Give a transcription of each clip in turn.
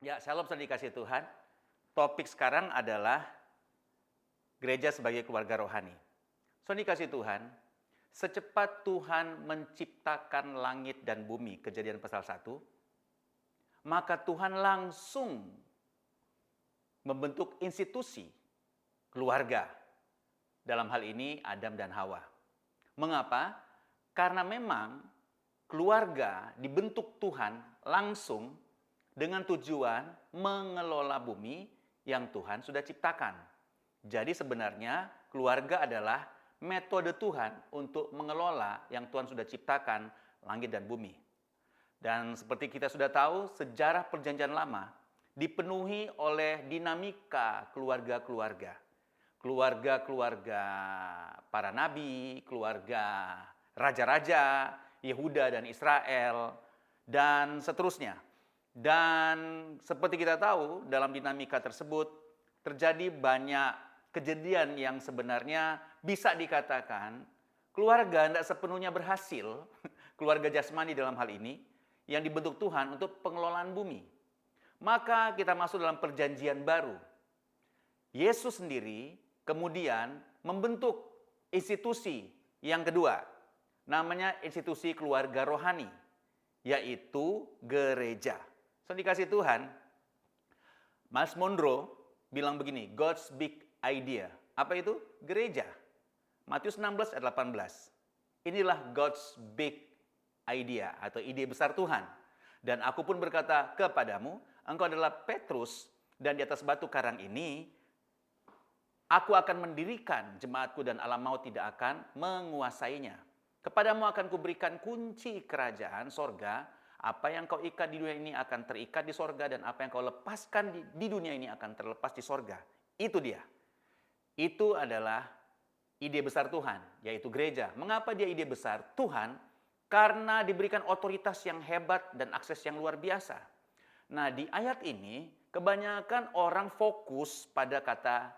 Ya, shalom saudara dikasih Tuhan. Topik sekarang adalah gereja sebagai keluarga rohani. Saudara dikasih Tuhan, secepat Tuhan menciptakan langit dan bumi, Kejadian pasal 1, maka Tuhan langsung membentuk institusi keluarga. Dalam hal ini Adam dan Hawa. Mengapa? Karena memang keluarga dibentuk Tuhan langsung dengan tujuan mengelola bumi yang Tuhan sudah ciptakan. Jadi sebenarnya keluarga adalah metode Tuhan untuk mengelola yang Tuhan sudah ciptakan, langit dan bumi. Dan seperti kita sudah tahu, sejarah Perjanjian Lama dipenuhi oleh dinamika keluarga-keluarga. Keluarga-keluarga para nabi, keluarga raja-raja, Yehuda dan Israel, dan seterusnya. Dan seperti kita tahu, dalam dinamika tersebut terjadi banyak kejadian yang sebenarnya bisa dikatakan keluarga tidak sepenuhnya berhasil, keluarga jasmani dalam hal ini, yang dibentuk Tuhan untuk pengelolaan bumi. Maka kita masuk dalam perjanjian baru. Yesus sendiri kemudian membentuk institusi yang kedua, namanya institusi keluarga rohani, yaitu gereja. So dikasih Tuhan, Miles Monroe bilang begini, God's big idea. Apa itu? Gereja. Matius 16 ayat 18. Inilah God's big idea atau ide besar Tuhan. Dan aku pun berkata kepadamu, engkau adalah Petrus, dan di atas batu karang ini aku akan mendirikan jemaatku dan alam maut tidak akan menguasainya. Kepadamu akan kuberikan kunci kerajaan sorga. Apa yang kau ikat di dunia ini akan terikat di sorga, dan apa yang kau lepaskan di dunia ini akan terlepas di sorga. Itu dia. Itu adalah ide besar Tuhan, yaitu gereja. Mengapa dia ide besar Tuhan? Karena diberikan otoritas yang hebat dan akses yang luar biasa. Nah, di ayat ini kebanyakan orang fokus pada kata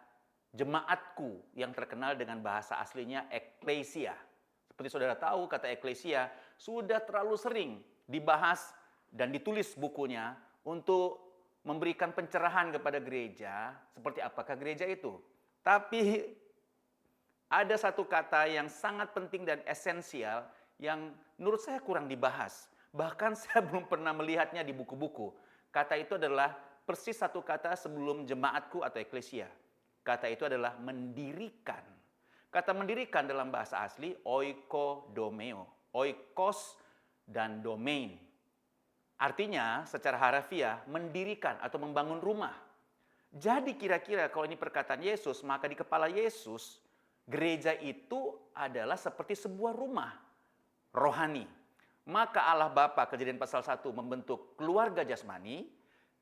jemaatku yang terkenal dengan bahasa aslinya eklesia. Seperti saudara tahu, kata eklesia sudah terlalu sering dibahas dan ditulis bukunya untuk memberikan pencerahan kepada gereja, seperti apakah gereja itu. Tapi ada satu kata yang sangat penting dan esensial yang menurut saya kurang dibahas. Bahkan saya belum pernah melihatnya di buku-buku. Kata itu adalah persis satu kata sebelum jemaatku atau eklesia. Kata itu adalah mendirikan. Kata mendirikan dalam bahasa asli oikodomeo. Oikos dan domain. Artinya secara harafiah mendirikan atau membangun rumah. Jadi kira-kira kalau ini perkataan Yesus, maka di kepala Yesus gereja itu adalah seperti sebuah rumah rohani. Maka Allah Bapa, Kejadian pasal 1, membentuk keluarga jasmani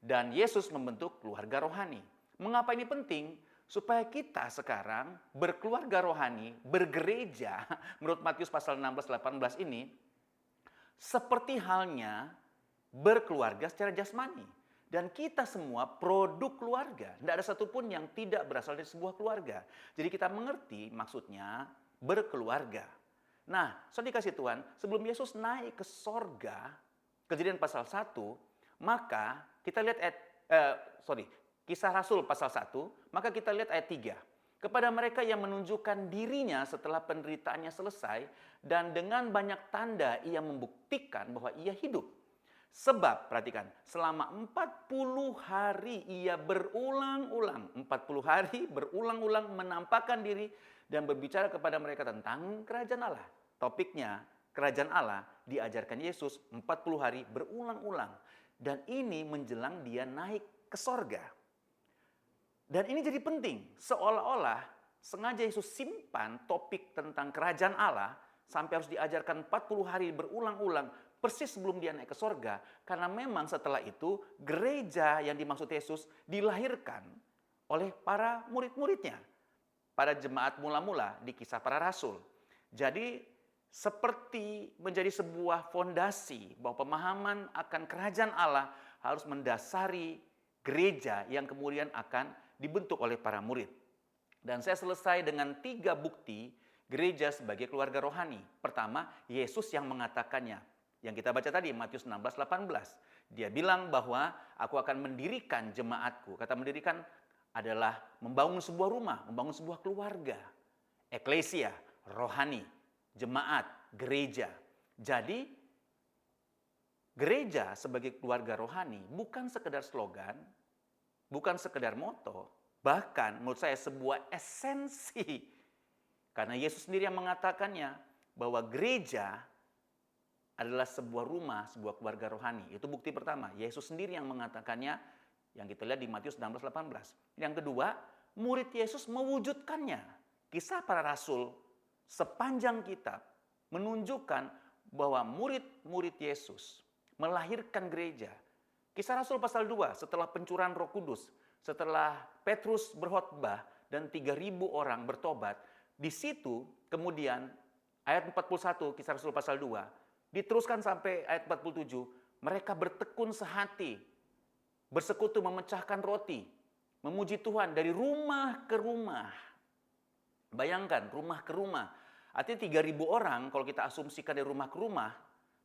dan Yesus membentuk keluarga rohani. Mengapa ini penting? Supaya kita sekarang berkeluarga rohani, bergereja, menurut Matius pasal 16-18 ini, seperti halnya berkeluarga secara jasmani. Dan kita semua produk keluarga. Tidak ada satupun yang tidak berasal dari sebuah keluarga. Jadi kita mengerti maksudnya berkeluarga. Nah, saudara dikasih Tuhan, sebelum Yesus naik ke sorga, Kejadian pasal 1, maka kita lihat Kisah Rasul pasal 1, maka kita lihat ayat 3. Kepada mereka yang menunjukkan dirinya setelah penderitaannya selesai, dan dengan banyak tanda ia membuktikan bahwa ia hidup. Sebab, perhatikan, selama 40 hari ia berulang-ulang, 40 hari berulang-ulang menampakkan diri dan berbicara kepada mereka tentang kerajaan Allah. Topiknya, kerajaan Allah diajarkan Yesus 40 hari berulang-ulang. Dan ini menjelang dia naik ke sorga. Dan ini jadi penting, seolah-olah sengaja Yesus simpan topik tentang kerajaan Allah sampai harus diajarkan 40 hari berulang-ulang persis sebelum dia naik ke sorga. Karena memang setelah itu gereja yang dimaksud Yesus dilahirkan oleh para murid-muridnya. Pada jemaat mula-mula di Kisah Para Rasul. Jadi seperti menjadi sebuah fondasi bahwa pemahaman akan kerajaan Allah harus mendasari gereja yang kemudian akan dibentuk oleh para murid. Dan saya selesai dengan 3 bukti gereja sebagai keluarga rohani. Pertama, Yesus yang mengatakannya. Yang kita baca tadi, Matius 16-18. Dia bilang bahwa aku akan mendirikan jemaatku. Kata mendirikan adalah membangun sebuah rumah, membangun sebuah keluarga. Eklesia, rohani, jemaat, gereja. Jadi gereja sebagai keluarga rohani bukan sekedar slogan, bukan sekedar moto, bahkan menurut saya sebuah esensi. Karena Yesus sendiri yang mengatakannya bahwa gereja adalah sebuah rumah, sebuah keluarga rohani. Itu bukti pertama. Yesus sendiri yang mengatakannya, yang kita lihat di Matius 16:18. Yang kedua, murid Yesus mewujudkannya. Kisah para rasul sepanjang kitab menunjukkan bahwa murid-murid Yesus melahirkan gereja. Kisah Rasul pasal 2, setelah pencurahan Roh Kudus, setelah Petrus berkhotbah dan 3.000 orang bertobat, di situ kemudian ayat 41 Kisah Rasul pasal 2 diteruskan sampai ayat 47, mereka bertekun sehati, bersekutu memecahkan roti, memuji Tuhan dari rumah ke rumah. Bayangkan, rumah ke rumah. Artinya 3.000 orang, kalau kita asumsikan dari rumah ke rumah,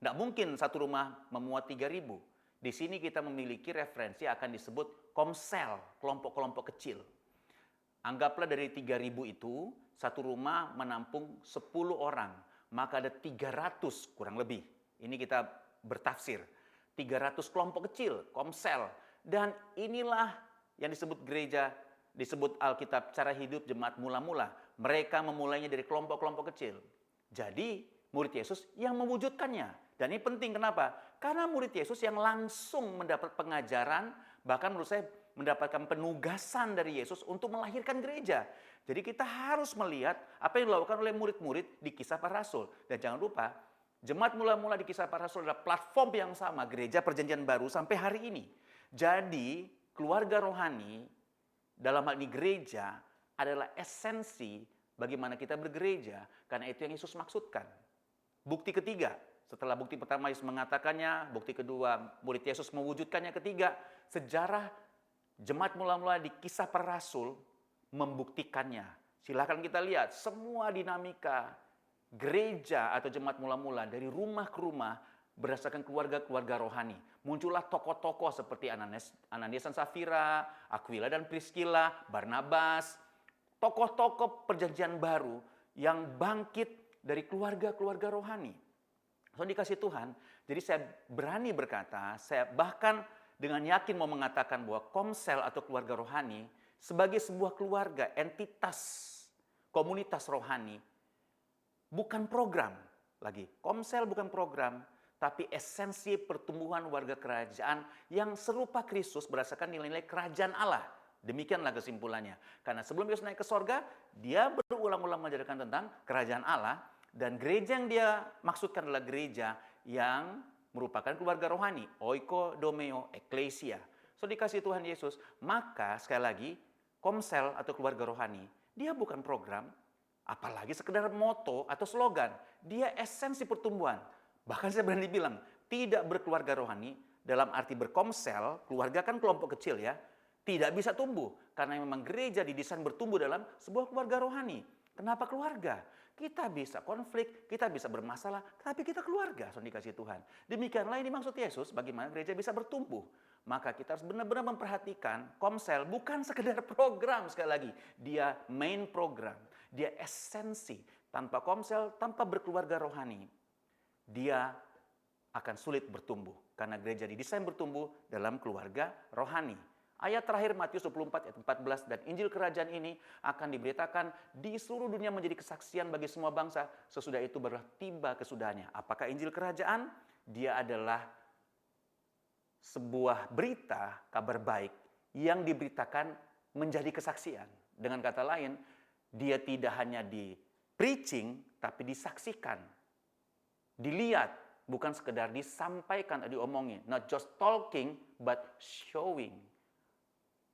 tidak mungkin satu rumah memuat 3.000. Di sini kita memiliki referensi akan disebut komsel, kelompok-kelompok kecil. Anggaplah dari 3.000 itu, satu rumah menampung 10 orang. Maka ada 300 kurang lebih. Ini kita bertafsir. 300 kelompok kecil, komsel. Dan inilah yang disebut gereja, disebut Alkitab cara hidup jemaat mula-mula. Mereka memulainya dari kelompok-kelompok kecil. Jadi murid Yesus yang mewujudkannya. Dan ini penting, kenapa? Karena murid Yesus yang langsung mendapat pengajaran, bahkan menurut saya mendapatkan penugasan dari Yesus untuk melahirkan gereja. Jadi kita harus melihat apa yang dilakukan oleh murid-murid di Kisah Para Rasul. Dan jangan lupa, jemaat mula-mula di Kisah Para Rasul adalah platform yang sama, gereja perjanjian baru sampai hari ini. Jadi keluarga rohani, dalam hal ini gereja, adalah esensi bagaimana kita bergereja. Karena itu yang Yesus maksudkan. Bukti ketiga, setelah bukti pertama Yesus mengatakannya, bukti kedua murid Yesus mewujudkannya, ketiga, sejarah jemaat mula-mula di Kisah Para Rasul membuktikannya. Silahkan kita lihat semua dinamika gereja atau jemaat mula-mula dari rumah ke rumah berdasarkan keluarga-keluarga rohani. Muncullah tokoh-tokoh seperti Ananias dan Safira, Aquila dan Priscilla, Barnabas, tokoh-tokoh perjanjian baru yang bangkit dari keluarga-keluarga rohani. So dikasih Tuhan, jadi saya berani berkata, saya bahkan dengan yakin mau mengatakan bahwa komsel atau keluarga rohani sebagai sebuah keluarga, entitas, komunitas rohani, bukan program lagi. Komsel bukan program, tapi esensi pertumbuhan warga kerajaan yang serupa Kristus berdasarkan nilai-nilai kerajaan Allah. Demikianlah kesimpulannya. Karena sebelum Yesus naik ke sorga, dia berulang-ulang mengajarkan tentang kerajaan Allah, dan gereja yang dia maksudkan adalah gereja yang merupakan keluarga rohani, oikodomeo, eklesia. So dikasih Tuhan Yesus, maka sekali lagi, komsel atau keluarga rohani, dia bukan program, apalagi sekedar moto atau slogan. Dia esensi pertumbuhan. Bahkan saya berani bilang, tidak berkeluarga rohani, dalam arti berkomsel, keluarga kan kelompok kecil ya, tidak bisa tumbuh. Karena memang gereja didesain bertumbuh dalam sebuah keluarga rohani. Kenapa keluarga? Kita bisa konflik, kita bisa bermasalah, tapi kita keluarga, so dikasih Tuhan. Demikianlah ini maksud Yesus, bagaimana gereja bisa bertumbuh. Maka kita harus benar-benar memperhatikan komsel bukan sekedar program, sekali lagi. Dia main program, dia esensi. Tanpa komsel, tanpa berkeluarga rohani, dia akan sulit bertumbuh. Karena gereja didesain bertumbuh dalam keluarga rohani. Ayat terakhir Matius 24 ayat 14, dan Injil Kerajaan ini akan diberitakan di seluruh dunia menjadi kesaksian bagi semua bangsa. Sesudah itu barulah tiba kesudahannya. Apakah Injil Kerajaan? Dia adalah sebuah berita, kabar baik yang diberitakan menjadi kesaksian. Dengan kata lain, dia tidak hanya di preaching, tapi disaksikan. Dilihat, bukan sekedar disampaikan, diomongin. Not just talking, but showing.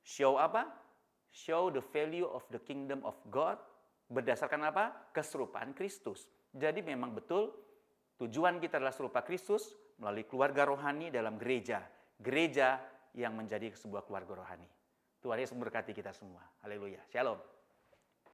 Show apa? Show the value of the kingdom of God. Berdasarkan apa? Keserupaan Kristus. Jadi memang betul, tujuan kita adalah serupa Kristus melalui keluarga rohani dalam gereja. Gereja yang menjadi sebuah keluarga rohani. Tuhan Yesus memberkati kita semua. Haleluya. Shalom.